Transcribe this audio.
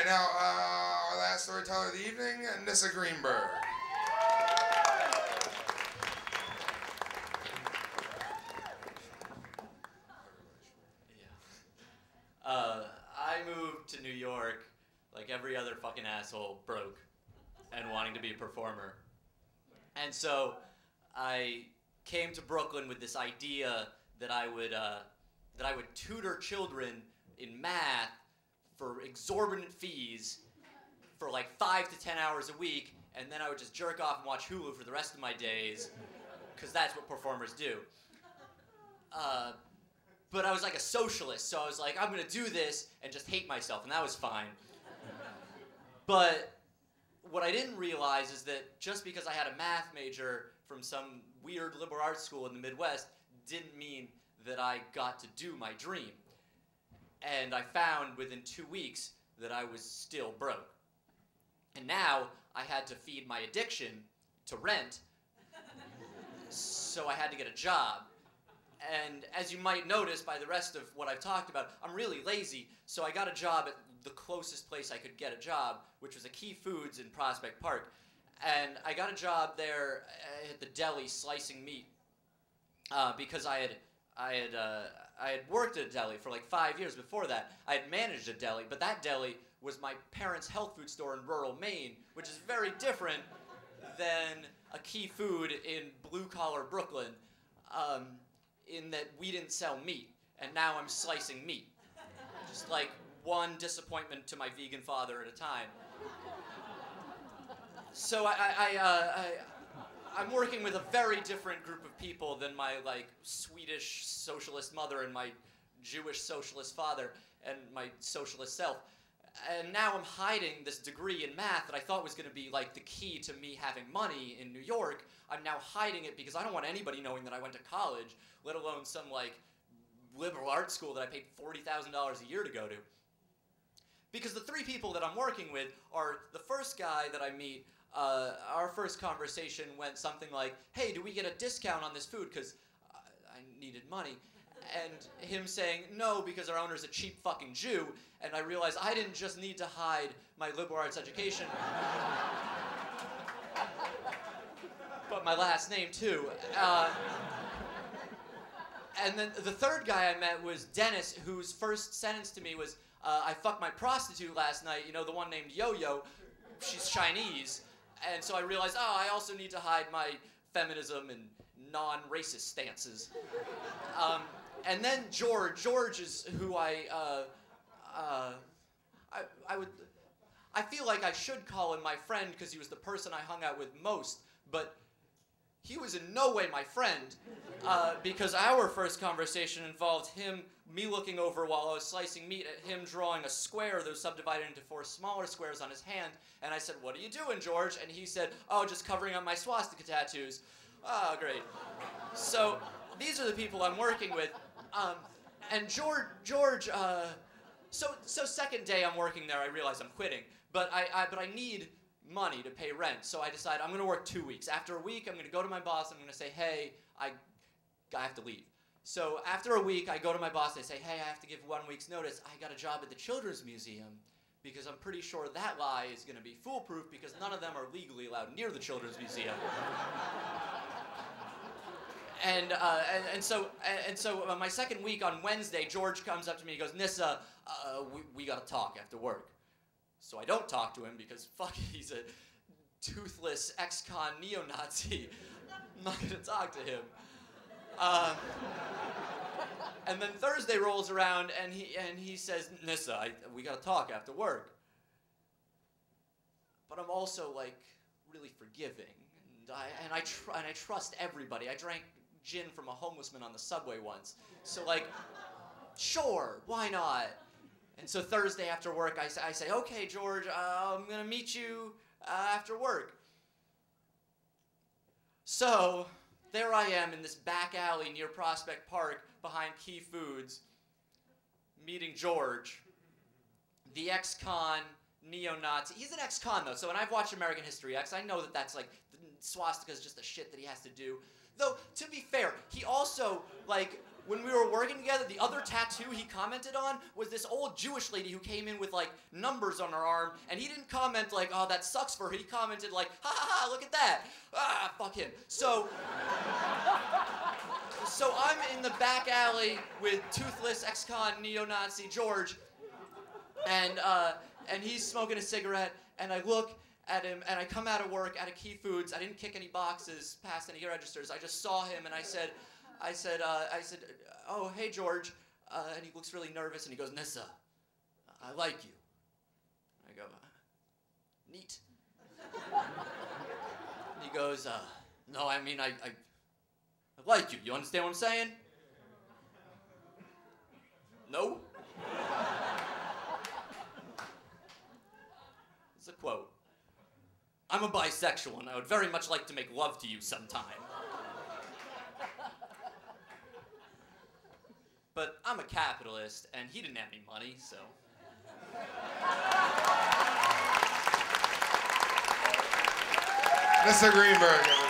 now, our last storyteller of the evening, Nisse Greenberg. I moved to New York like every other fucking asshole, broke, and wanting to be a performer. And so I came to Brooklyn with this idea that I would tutor children in math for exorbitant fees for like 5 to 10 hours a week, and then I would just jerk off and watch Hulu for the rest of my days, because that's what performers do. But I was like a socialist, so I was like, I'm gonna do this and just hate myself, and that was fine. But what I didn't realize is that just because I had a math major from some weird liberal arts school in the Midwest didn't mean that I got to do my dream. And I found within 2 weeks that I was still broke. And now I had to feed my addiction to rent, so I had to get a job. And as you might notice by the rest of what I've talked about, I'm really lazy, so I got a job at the closest place I could get a job, which was a Key Foods in Prospect Park. And I got a job there at the deli slicing meat because I had worked at a deli for like 5 years before that. I had managed a deli, but that deli was my parents' health food store in rural Maine, which is very different than a Key Food in blue-collar Brooklyn. In that we didn't sell meat, and now I'm slicing meat. Just like one disappointment to my vegan father at a time. So I'm working with a very different group of people than my like Swedish socialist mother and my Jewish socialist father and my socialist self. And now I'm hiding this degree in math that I thought was going to be like the key to me having money in New York. I'm now hiding it because I don't want anybody knowing that I went to college, let alone some like liberal arts school that I paid $40,000 a year to go to. Because the three people that I'm working with are the first guy that I meet. Our first conversation went something like, hey, do we get a discount on this food because I needed money? And him saying, no, because our owner's a cheap fucking Jew. And I realized I didn't just need to hide my liberal arts education, but my last name too. And then the third guy I met was Dennis, whose first sentence to me was, I fucked my prostitute last night, you know, the one named Yo-Yo. She's Chinese. And so I realized, oh, I also need to hide my feminism and non-racist stances. And then George is who I feel like I should call him my friend because he was the person I hung out with most, but he was in no way my friend because our first conversation involved me looking over while I was slicing meat at him drawing a square that was subdivided into 4 smaller squares on his hand, and I said, what are you doing, George? And he said, oh, just covering up my swastika tattoos. Oh, great. So these are the people I'm working with. And George, so second day I'm working there, I realize I'm quitting, but I need money to pay rent, so I decide I'm gonna work 2 weeks. After a week, I'm gonna go to my boss, I'm gonna say, hey, I have to leave. So after a week, I go to my boss and I say, hey, I have to give 1 week's notice. I got a job at the Children's Museum, because I'm pretty sure that lie is gonna be foolproof because none of them are legally allowed near the Children's Museum. And so my second week on Wednesday, George comes up to me and goes, Nisse, we gotta talk after work. So I don't talk to him because fuck, he's a toothless ex-con neo-Nazi. I'm not gonna talk to him. And then Thursday rolls around and he says, Nisse, we gotta talk after work. But I'm also like really forgiving, and I trust everybody. I drank gin from a homeless man on the subway once. So like, sure, why not? And so Thursday after work, I say, okay, George, I'm gonna meet you after work. So there I am in this back alley near Prospect Park behind Key Foods, meeting George, the ex-con neo-Nazi. He's an ex-con though, so when I've watched American History X, I know that that's like, the swastika is just the shit that he has to do. Though, to be fair, he also, like, when we were working together, the other tattoo he commented on was this old Jewish lady who came in with like numbers on her arm, and he didn't comment like, oh, that sucks for her. He commented like, ha ha ha, look at that. Ah, fuck him. So I'm in the back alley with toothless ex-con neo-Nazi George, and he's smoking a cigarette, and I look at him, and I come out of work, out of Key Foods. I didn't kick any boxes past any registers. I just saw him, and I said, oh, hey, George. And he looks really nervous, and he goes, Nisse, I like you. I go, neat. And he goes, no, I mean, I like you. You understand what I'm saying? No? It's a quote. I'm a bisexual, and I would very much like to make love to you sometime. But I'm a capitalist, and he didn't have any money, so. Nisse Greenberg, everybody.